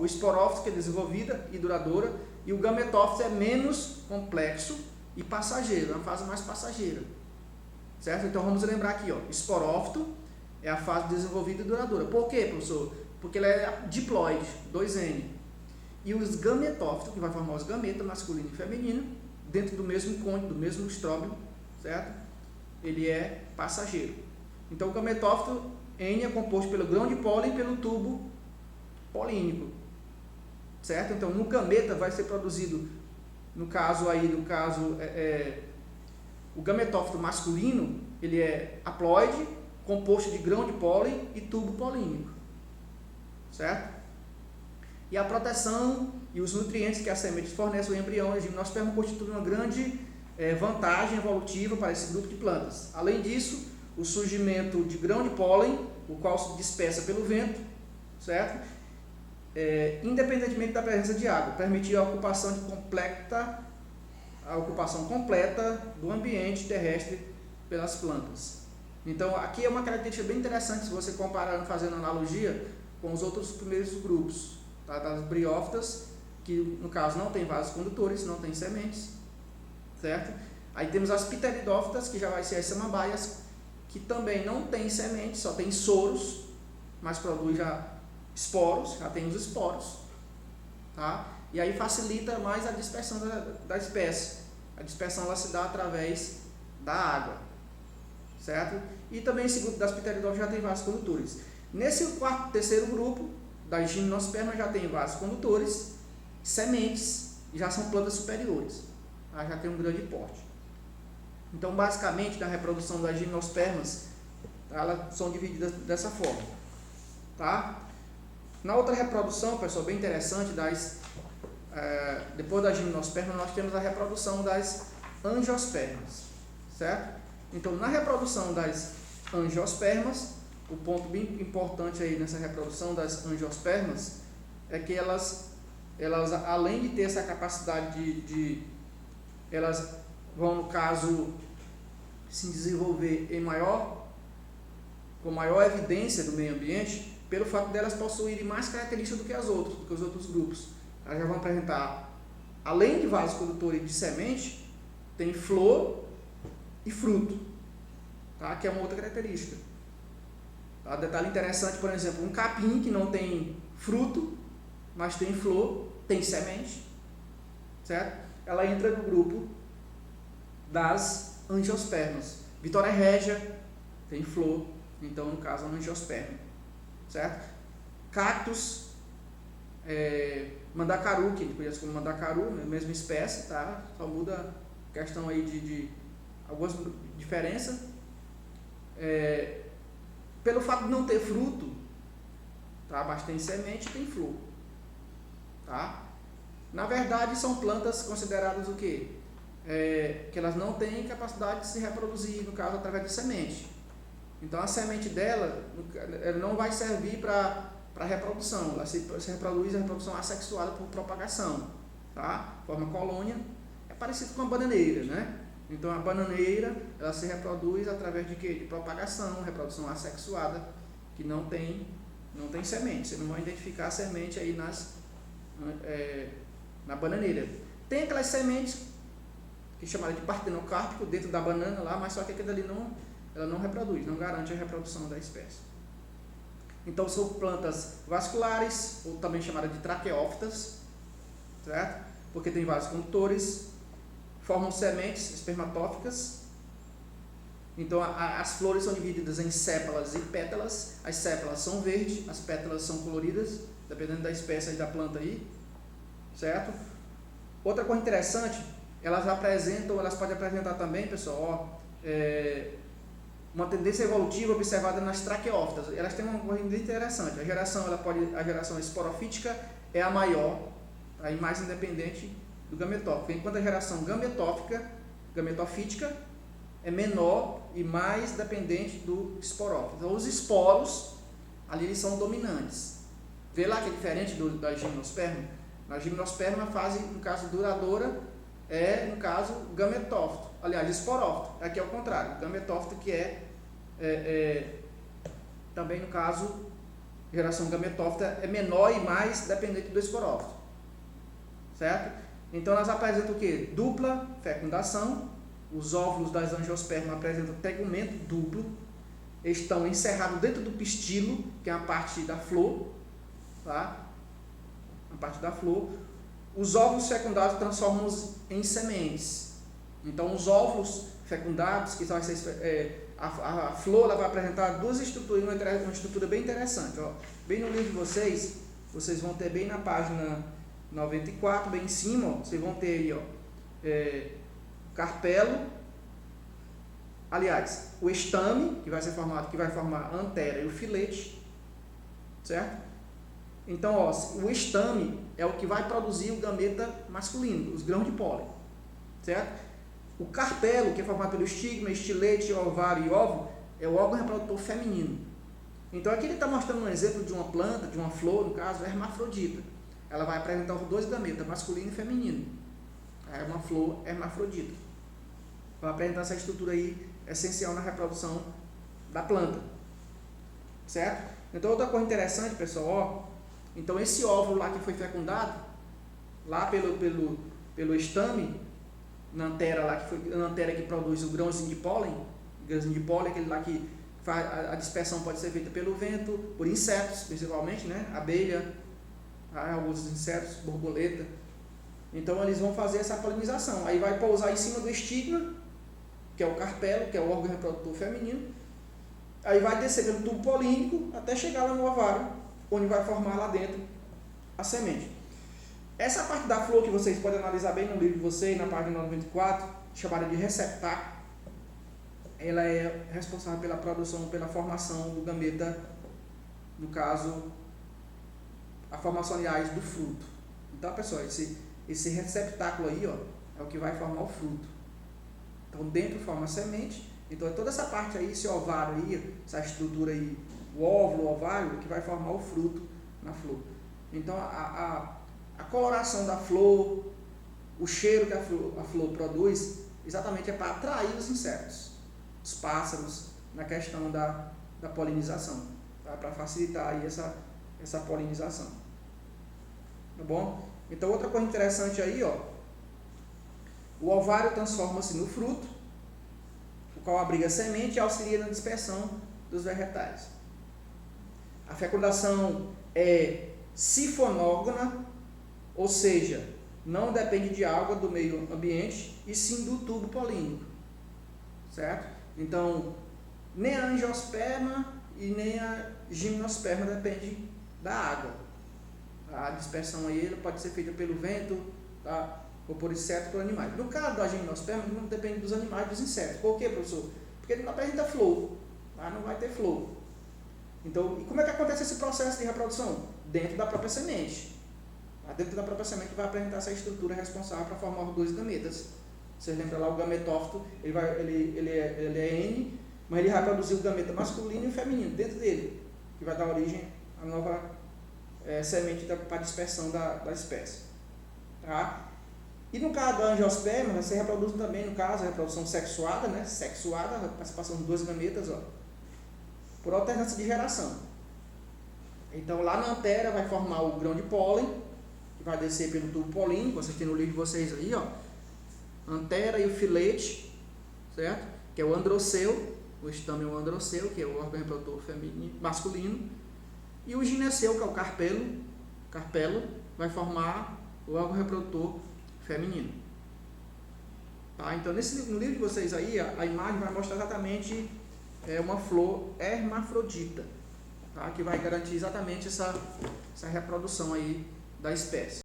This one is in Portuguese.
esporófito, que é desenvolvida e duradoura, e o gametófito é menos complexo e passageiro, é uma fase mais passageira. Certo? Então vamos lembrar aqui, ó, esporófito é a fase desenvolvida e duradoura. Por quê, professor? Porque ela é diploide, 2N. E os gametófitos, que vai formar os gametas, masculino e feminino, dentro do mesmo cônjuge, do mesmo estróbilo, certo? Ele é passageiro. Então o gametófito N é composto pelo grão de pólen e pelo tubo polínico, certo? Então no gameta vai ser produzido, no caso o gametófito masculino, ele é haploide, composto de grão de pólen e tubo polínico, certo? E a proteção e os nutrientes que a semente fornece ao embrião e gimnosperma constituem uma grande vantagem evolutiva para esse grupo de plantas. Além disso, o surgimento de grão de pólen, o qual se dispersa pelo vento, certo? Independentemente da presença de água, permitir a ocupação completa do ambiente terrestre pelas plantas. Então, aqui é uma característica bem interessante se você comparar, fazendo analogia com os outros primeiros grupos, tá? Das briófitas, que no caso não tem vasos condutores, não tem sementes, certo? Aí temos as pteridófitas, que já vai ser as samambaias, que também não tem sementes, só tem soros, mas produz já esporos, já tem os esporos, tá? E aí facilita mais a dispersão da espécie. A dispersão ela se dá através da água, certo? E também esse grupo das pteridófitas já tem vasos condutores. Nesse terceiro grupo, das gimnospermas, já tem vasos condutores, sementes, e já são plantas superiores, tá? Já tem um grande porte. Então, basicamente, na reprodução das gimnospermas, tá, elas são divididas dessa forma, tá? Na outra reprodução, pessoal, bem interessante, depois das gimnospermas, nós temos a reprodução das angiospermas, certo? Então, na reprodução das angiospermas, o ponto bem importante aí nessa reprodução das angiospermas é que elas além de ter essa capacidade elas vão, no caso, se desenvolver com maior evidência do meio ambiente, pelo fato delas possuírem mais características do que os outros grupos. Elas já vão apresentar, além de vasos condutores de semente, tem flor e fruto, tá? Que é uma outra característica. Tá? Detalhe interessante, por exemplo, um capim que não tem fruto, mas tem flor, tem semente, certo? Ela entra no grupo das angiospermas. Vitória régia tem flor, então no caso é uma angiosperma, certo? Cactus, mandacaru, que a gente conhece como mandacaru, mesma espécie, tá? Só muda a questão aí de algumas diferenças. Pelo fato de não ter fruto, tá? Mas tem semente e tem flor, tá? Na verdade, são plantas consideradas o quê? Que elas não têm capacidade de se reproduzir, no caso, através de semente. Então, a semente dela não vai servir para reprodução, ela se reproduz a reprodução assexuada por propagação, tá? Forma colônia, é parecido com a bananeira, né? Então, a bananeira, ela se reproduz através de quê? De propagação, reprodução assexuada, que não tem semente. Você não vai identificar a semente aí na bananeira. Tem aquelas sementes que é chamada de partenocárpico dentro da banana lá, mas só que aquilo ali ela não reproduz, não garante a reprodução da espécie. Então são plantas vasculares, ou também chamadas de traqueófitas, certo? Porque tem vasos condutores, formam sementes espermatóficas. Então as flores são divididas em sépalas e pétalas. As sépalas são verdes, as pétalas são coloridas, dependendo da espécie da planta aí, certo? Outra coisa interessante, elas podem apresentar também, pessoal, uma tendência evolutiva observada nas traqueófitas. Elas têm uma coisa interessante. A geração esporofítica é a maior, aí mais independente do gametófico, enquanto a geração gametofítica é menor e mais dependente do esporófito. Então, os esporos ali eles são dominantes. Vê lá que é diferente da gimnosperma. Na gimnosperma, a fase, no caso, duradoura, no caso, gametófito. Aliás, esporófito. Aqui é o contrário. Gametófito, que também, no caso, geração gametófita é menor e mais dependente do esporófito, certo? Então elas apresentam o que? Dupla fecundação, os óvulos das angiospermas apresentam tegumento duplo, estão encerrados dentro do pistilo, que é a parte da flor, tá? A parte da flor. Os óvulos fecundados transformam-os em sementes. Então os óvulos fecundados, que vai ser a flor, ela vai apresentar duas estruturas, uma estrutura bem interessante, ó. Bem no livro de vocês vão ter bem na página 94, bem em cima, ó, vocês vão ter aí, ó, carpelo, aliás, o estame, que vai ser formado, que vai formar a antera e o filete, certo? Então, ó, o estame é o que vai produzir o gameta masculino, os grãos de pólen, certo? O carpelo, que é formado pelo estigma, estilete, ovário e óvulo, é o órgão reprodutor feminino. Então aqui ele está mostrando um exemplo de uma planta, de uma flor, no caso, hermafrodita. Ela vai apresentar os dois gametas, masculino e feminino. É uma flor hermafrodita. Vai apresentar essa estrutura aí essencial na reprodução da planta. Certo? Então outra coisa interessante, pessoal, ó. Então esse óvulo lá que foi fecundado, lá pelo estame, na antera lá, que foi a antera que produz o grãozinho de pólen, aquele lá que a dispersão pode ser feita pelo vento, por insetos, principalmente, né? Abelha, alguns insetos, borboleta. Então eles vão fazer essa polinização. Aí vai pousar em cima do estigma, que é o carpelo, que é o órgão reprodutor feminino. Aí vai descer pelo tubo polínico até chegar lá no ovário, onde vai formar lá dentro a semente. Essa parte da flor que vocês podem analisar bem no livro de vocês, na página 94, chamada de receptáculo, ela é responsável pela produção, pela formação do gameta, no caso, a formação, aliás, do fruto. Então, pessoal, esse receptáculo aí, ó, é o que vai formar o fruto. Então, dentro forma a semente. Então, é toda essa parte aí, esse ovário aí, essa estrutura aí, o óvulo, o ovário, que vai formar o fruto na flor. Então, a coloração da flor, o cheiro que a flor produz, exatamente é para atrair os insetos, os pássaros, na questão da polinização, tá? Para facilitar aí essa polinização. Tá bom? Então, outra coisa interessante aí, ó, o ovário transforma-se no fruto, o qual abriga a semente e auxilia na dispersão dos vegetais. A fecundação é sifonógona, ou seja, não depende de água do meio ambiente, e sim do tubo polínico, certo? Então, nem a angiosperma e nem a gimnosperma depende da água. A dispersão aí pode ser feita pelo vento, tá? Ou por insetos, por animais. No caso da gimnosperma, não depende dos animais e dos insetos. Por quê, professor? Porque ele não apresenta flor, tá? Não vai ter flor. Então, e como é que acontece esse processo de reprodução? Dentro da própria semente. Dentro da própria semente vai apresentar essa estrutura responsável para formar os dois gametas. Vocês lembram lá, o gametófito, ele é N, mas ele vai produzir o gameta masculino e feminino dentro dele, que vai dar origem à nova semente para a dispersão da espécie. Tá? E no caso da angiosperma, você reproduz também, no caso, a reprodução sexuada, né? Sexuada, a participação de dois gametas, ó, por alternância de geração. Então lá na antera vai formar o grão de pólen, que vai descer pelo tubo polínico, vocês têm no livro de vocês aí, ó, antera e o filete, certo? Que é o androceu, o estame é o androceu, que é o órgão reprodutor masculino, e o gineceu, que é o carpelo, vai formar o órgão reprodutor feminino. Tá? Então no livro de vocês aí, a imagem vai mostrar exatamente uma flor hermafrodita, tá? Que vai garantir exatamente essa reprodução aí da espécie.